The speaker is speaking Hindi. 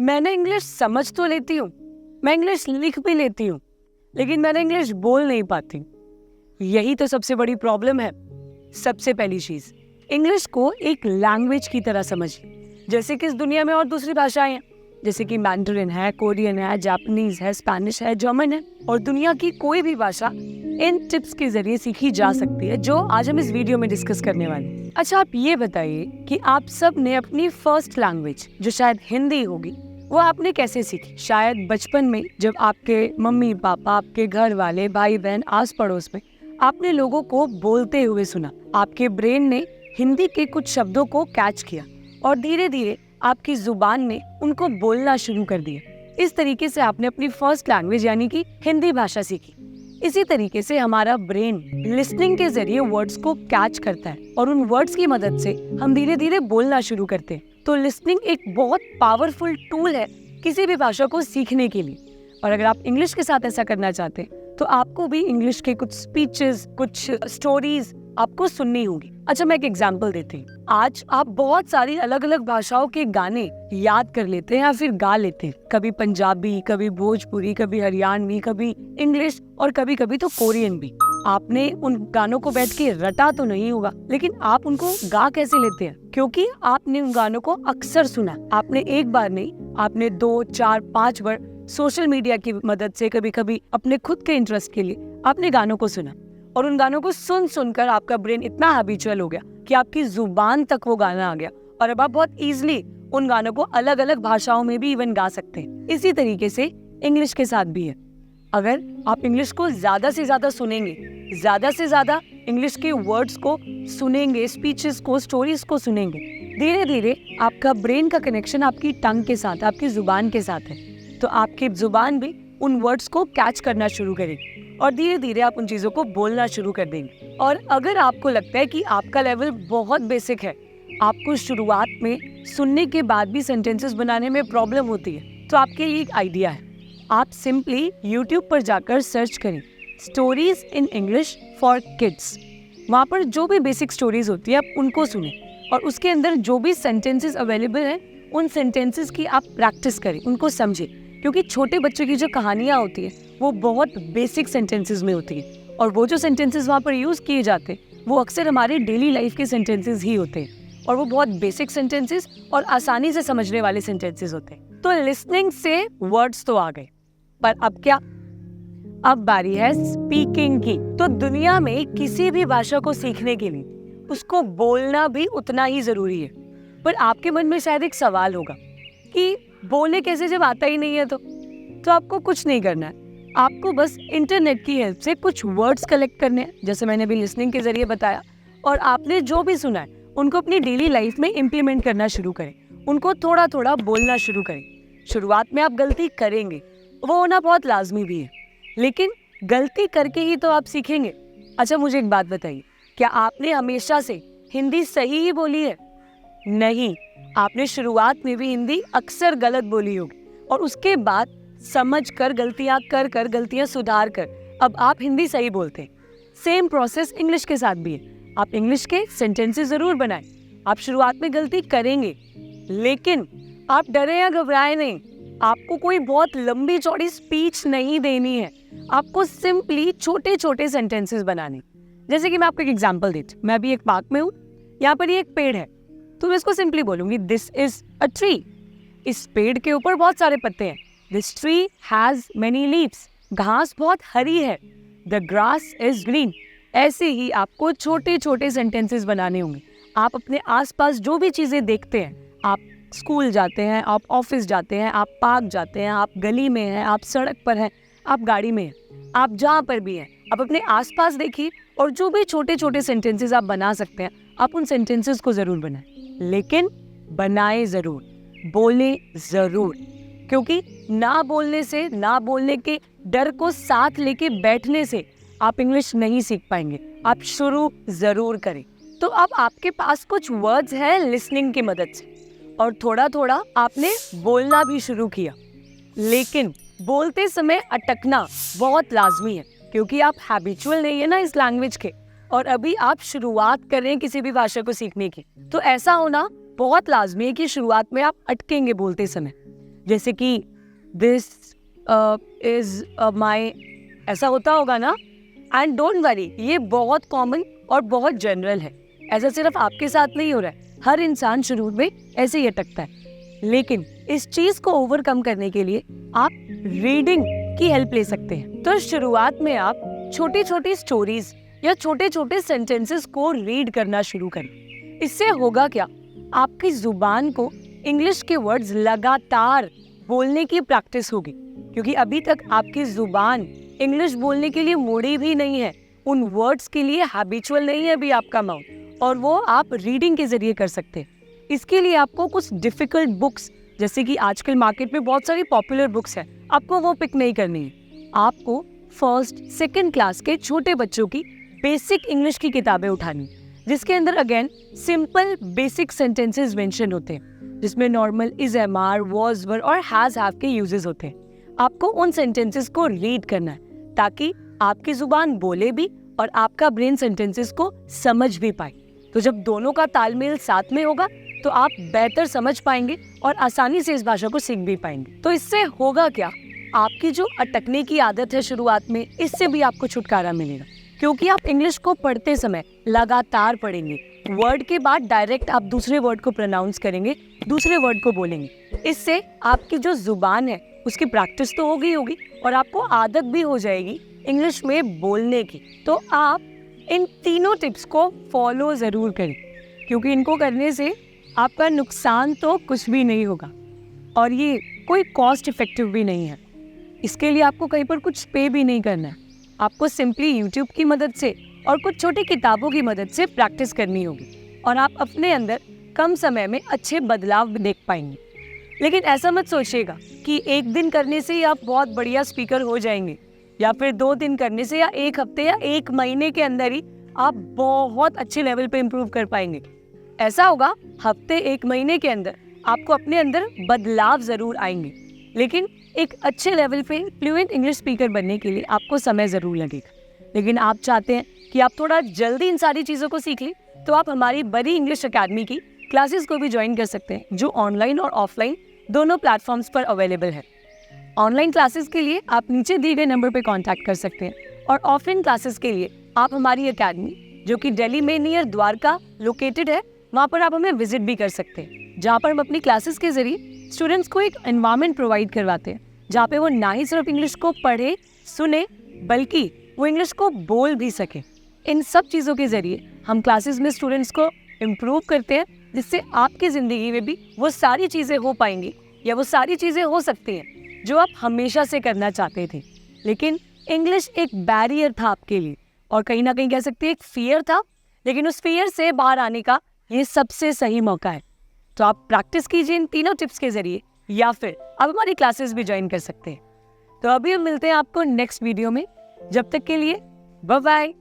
मैं ना इंग्लिश समझ तो लेती हूँ, मैं इंग्लिश लिख भी लेती हूँ, लेकिन मैं ना इंग्लिश बोल नहीं पाती। यही तो सबसे बड़ी प्रॉब्लम है। सबसे पहली चीज, इंग्लिश को एक लैंग्वेज की तरह समझिए, जैसे कि इस दुनिया में और दूसरी भाषाएं हैं, जैसे कि मैंडरिन है, कोरियन है, जापानीज है, स्पेनिश है, जर्मन है, और दुनिया की कोई भी भाषा इन टिप्स के जरिए सीखी जा सकती है, जो आज हम इस वीडियो में डिस्कस करने वाले हैं। अच्छा, आप ये बताइए कि आप सब ने अपनी फर्स्ट लैंग्वेज, जो शायद हिंदी होगी, वो आपने कैसे सीखी? शायद बचपन में, जब आपके मम्मी पापा, आपके घर वाले, भाई बहन, आस पड़ोस में आपने लोगों को बोलते हुए सुना, आपके ब्रेन ने हिंदी के कुछ शब्दों को कैच किया और धीरे धीरे आपकी जुबान ने उनको बोलना शुरू कर दिया। इस तरीके से आपने अपनी फर्स्ट लैंग्वेज यानी कि हिंदी भाषा सीखी। इसी तरीके से हमारा ब्रेन लिसनिंग के जरिए वर्ड्स को कैच करता है और उन वर्ड्स की मदद से हम धीरे धीरे बोलना शुरू करते हैं। तो लिसनिंग एक बहुत पावरफुल टूल है किसी भी भाषा को सीखने के लिए। और अगर आप इंग्लिश के साथ ऐसा करना चाहते हैं तो आपको भी इंग्लिश के कुछ स्पीचेस, कुछ स्टोरीज आपको सुननी होगी। अच्छा, मैं एक एग्जांपल देती हूँ। आज आप बहुत सारी अलग अलग भाषाओं के गाने याद कर लेते हैं या फिर गा लेते हैं, कभी पंजाबी, कभी भोजपुरी, कभी हरियाणवी, कभी इंग्लिश और कभी कभी तो कोरियन भी। आपने उन गानों को बैठ के रटा तो नहीं होगा, लेकिन आप उनको गा कैसे लेते हैं? क्योंकि आपने उन गानों को अक्सर सुना। आपने एक बार नहीं, आपने 2, 4, 5 बार सोशल मीडिया की मदद से, कभी कभी अपने खुद के इंटरेस्ट के लिए आपने गानों को सुना, और उन गानों को सुन सुनकर आपका ब्रेन इतना हैबिचुअल हो गया कि आपकी जुबान तक वो गाना आ गया और अब आप बहुत इजीली उन गानों को अलग अलग भाषाओं में भी इवन गा सकते हैं। इसी तरीके से इंग्लिश के साथ भी है। अगर आप इंग्लिश को ज्यादा से ज्यादा सुनेंगे, ज्यादा से ज्यादा इंग्लिश के वर्ड्स को सुनेंगे, स्पीचेस को, स्टोरीज को सुनेंगे, धीरे धीरे आपका ब्रेन का कनेक्शन आपकी टंग के साथ, आपकी जुबान के साथ है, तो आपकी जुबान भी उन वर्ड्स को कैच करना शुरू करेगी और धीरे धीरे आप उन चीजों को बोलना शुरू कर देंगे। और अगर आपको लगता है कि आपका लेवल बहुत बेसिक है, आपको शुरुआत में सुनने के बाद भी सेंटेंसेस बनाने में प्रॉब्लम होती है, तो आपके लिए एक आइडिया है। आप सिंपली YouTube पर जाकर सर्च करें stories in English for kids. वहाँ पर जो भी बेसिक स्टोरीज होती है आप उनको सुने और उसके अंदर जो भी सेंटेंसेस अवेलेबल हैं उन सेंटेंसेस की आप प्रैक्टिस करें, उनको समझें, क्योंकि छोटे बच्चों की जो कहानियाँ होती हैं वो बहुत बेसिक सेंटेंसेस में होती है और वो जो सेंटेंसेस वहाँ पर यूज़ किए जाते हैं वो अक्सर हमारे डेली लाइफ के सेंटेंसेस ही होते हैं और वो बहुत बेसिक सेंटेंसेस और आसानी से समझने वाले सेंटेंसेस होते हैं। तो लिसनिंग से वर्ड्स तो आ गए, पर अब क्या? अब बारी है स्पीकिंग की। तो दुनिया में किसी भी भाषा को सीखने के लिए उसको बोलना भी उतना ही जरूरी है। पर आपके मन में शायद एक सवाल होगा कि बोले कैसे जब आता ही नहीं है? तो आपको कुछ नहीं करना है, आपको बस इंटरनेट की हेल्प से कुछ वर्ड्स कलेक्ट करने हैं, जैसे मैंने अभी लिसनिंग के जरिए बताया, और आपने जो भी सुना है उनको अपनी डेली लाइफ में इम्प्लीमेंट करना शुरू करें, उनको थोड़ा थोड़ा बोलना शुरू करें। शुरुआत में आप गलती करेंगे, वो होना बहुत लाजमी भी है, लेकिन गलती करके ही तो आप सीखेंगे। अच्छा, मुझे एक बात बताइए, क्या आपने हमेशा से हिंदी सही ही बोली है? नहीं, आपने शुरुआत में भी हिंदी अक्सर गलत बोली होगी और उसके बाद समझ कर, गलतियां कर गलतियां सुधार कर अब आप हिंदी सही बोलते हैं। सेम प्रोसेस इंग्लिश के साथ भी है। आप इंग्लिश के सेंटेंसेस जरूर बनाएं, आप शुरुआत में गलती करेंगे, लेकिन आप डरे या घबराए नहीं। आपको कोई बहुत लंबी चौड़ी स्पीच नहीं देनी है, आपको सिंपली छोटे छोटे सेंटेंसेस बनाने। जैसे कि मैं आपको एक एग्जाम्पल देती हूँ। मैं अभी एक पार्क में हूँ, यहाँ पर ये एक पेड़ है, तो मैं इसको सिंपली बोलूंगी दिस इज अ ट्री। इस पेड़ के ऊपर बहुत सारे पत्ते हैं। This tree has many leaves. घास बहुत हरी है। The grass is green. ऐसे ही आपको छोटे छोटे सेंटेंसेस बनाने होंगे। आप अपने आसपास जो भी चीजें देखते हैं, आप स्कूल जाते हैं, आप ऑफिस जाते हैं, आप पार्क जाते हैं, आप गली में हैं, आप सड़क पर हैं, आप गाड़ी में हैं, आप जहाँ पर भी हैं, आप अपने आसपास देखिए और जो भी छोटे छोटे सेंटेंसेस आप बना सकते हैं, आप उन सेंटेंसेस को जरूर बनाएं, लेकिन बनाएं जरूर, बोलें जरूर, क्योंकि ना बोलने से, ना बोलने के डर को साथ लेके बैठने से आप इंग्लिश नहीं सीख पाएंगे। आप शुरू जरूर करें। तो अब आपके पास कुछ वर्ड्स हैं लिसनिंग की मदद से और थोड़ा थोड़ा आपने बोलना भी शुरू किया, लेकिन बोलते समय अटकना बहुत लाजमी है, क्योंकि आप हैबिचुअल नहीं है ना इस लैंग्वेज के, और अभी आप शुरुआत कर रहे हैं किसी भी भाषा को सीखने की। तो ऐसा होना बहुत लाजमी है कि शुरुआत में आप अटकेंगे बोलते समय। जैसे कि दिस इज माई, ऐसा होता होगा ना। एंड डोंट वरी, ये बहुत कॉमन और बहुत जनरल है। ऐसा सिर्फ आपके साथ नहीं हो रहा है, हर इंसान शुरू में ऐसे ही अटकता है। लेकिन इस चीज को ओवरकम करने के लिए आप रीडिंग की हेल्प ले सकते हैं। तो शुरुआत में आप छोटी छोटी स्टोरीज या छोटे छोटे सेंटेंसेस को रीड करना शुरू करें। इससे होगा क्या, आपकी जुबान को इंग्लिश के वर्ड्स लगातार बोलने की प्रैक्टिस होगी, क्योंकि अभी तक आपकी जुबान इंग्लिश बोलने के लिए मुड़ी भी नहीं है, उन वर्ड्स के लिए हैबिचुअल नहीं है अभी आपका माउथ, और वो आप रीडिंग के जरिए कर सकते हैं। इसके लिए आपको कुछ डिफिकल्ट बुक्स, जैसे कि आजकल मार्केट में बहुत सारी पॉपुलर बुक्स हैं, आपको वो पिक नहीं करनी है। आपको फर्स्ट सेकंड क्लास के छोटे बच्चों की बेसिक इंग्लिश की किताबें उठानी, जिसके अंदर again simple basic sentences mention होते हैं, जिसमें normal is, am are, was, were और हैज हैव के यूजेस होते हैं। आपको उन सेंटेंसेस को रीड करना है ताकि आपकी जुबान बोले भी और आपका ब्रेन सेंटेंसेस को समझ भी पाए। तो जब दोनों का तालमेल साथ में होगा तो आप बेहतर समझ पाएंगे और आसानी से इस भाषा को सीख भी पाएंगे। तो इससे होगा क्या, आपकी जो अटकने की आदत है शुरुआत में, इससे भी आपको छुटकारा मिलेगा, क्योंकि आप इंग्लिश को पढ़ते समय लगातार पढ़ेंगे। वर्ड के बाद डायरेक्ट आप दूसरे वर्ड को प्रोनाउंस करेंगे, दूसरे वर्ड को बोलेंगे। इससे आपकी जो जुबान है उसकी प्रैक्टिस तो होगी और आपको आदत भी हो जाएगी इंग्लिश में बोलने की। तो आप इन तीनों टिप्स को फॉलो ज़रूर करें, क्योंकि इनको करने से आपका नुकसान तो कुछ भी नहीं होगा और ये कोई कॉस्ट इफेक्टिव भी नहीं है। इसके लिए आपको कहीं पर कुछ पे भी नहीं करना है, आपको सिंपली यूट्यूब की मदद से और कुछ छोटी किताबों की मदद से प्रैक्टिस करनी होगी और आप अपने अंदर कम समय में अच्छे बदलाव भी देख पाएंगे। लेकिन ऐसा मत सोचिएगा कि एक दिन करने से ही आप बहुत बढ़िया स्पीकर हो जाएंगे, या फिर 2 दिन करने से, या 1 हफ्ते या 1 महीने के अंदर ही आप बहुत अच्छे लेवल पे इम्प्रूव कर पाएंगे। ऐसा होगा हफ्ते 1 महीने के अंदर आपको अपने अंदर बदलाव ज़रूर आएंगे, लेकिन एक अच्छे लेवल पे फ्लुएंट इंग्लिश स्पीकर बनने के लिए आपको समय ज़रूर लगेगा। लेकिन आप चाहते हैं कि आप थोड़ा जल्दी इन सारी चीज़ों को सीख लें, तो आप हमारी बड़ी इंग्लिश अकेडमी की क्लासेस को भी ज्वाइन कर सकते हैं, जो ऑनलाइन और ऑफलाइन दोनों प्लेटफॉर्म्स पर अवेलेबल है। ऑनलाइन क्लासेस के लिए आप नीचे दिए गए नंबर पर कॉन्टैक्ट कर सकते हैं, और ऑफलाइन क्लासेस के लिए आप हमारी अकेडमी, जो कि दिल्ली में नियर द्वारका लोकेटेड है, वहाँ पर आप हमें विजिट भी कर सकते हैं, जहाँ पर हम अपनी क्लासेस के जरिए स्टूडेंट्स को एक एनवायरनमेंट प्रोवाइड करवाते हैं, जहाँ पे वो ना ही सिर्फ इंग्लिश को पढ़े सुने, बल्कि वो इंग्लिश को बोल भी सके। इन सब चीज़ों के जरिए हम क्लासेस में स्टूडेंट्स को इम्प्रूव करते हैं, जिससे आपकी ज़िंदगी में भी वो सारी चीज़ें हो पाएंगी, या वो सारी चीज़ें हो सकती हैं जो आप हमेशा से करना चाहते थे। लेकिन इंग्लिश एक बैरियर था आपके लिए, और कहीं ना कहीं कह सकते हैं एक फियर था, लेकिन उस फियर से बाहर आने का ये सबसे सही मौका है। तो आप प्रैक्टिस कीजिए इन तीनों टिप्स के जरिए, या फिर आप हमारी क्लासेस भी ज्वाइन कर सकते हैं। तो अभी हम मिलते हैं आपको नेक्स्ट वीडियो में, जब तक के लिए बाय बाय।